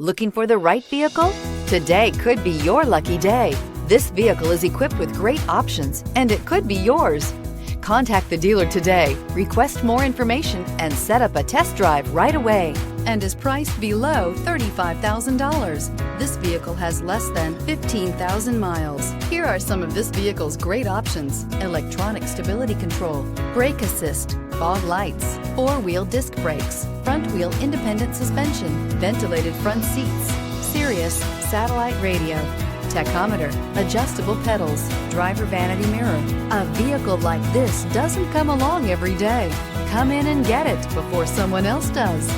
Looking for the right vehicle? Today could be your lucky day. This vehicle is equipped with great options, and it could be yours. Contact the dealer today, request more information, and set up a test drive right away. And is priced below $35,000. This vehicle has less than 15,000 miles. Here are some of this vehicle's great options: electronic stability control, brake assist, fog lights, four-wheel disc brakes, front-wheel independent suspension, ventilated front seats, Sirius satellite radio, tachometer, adjustable pedals, driver vanity mirror. A vehicle like this doesn't come along every day. Come in and get it before someone else does.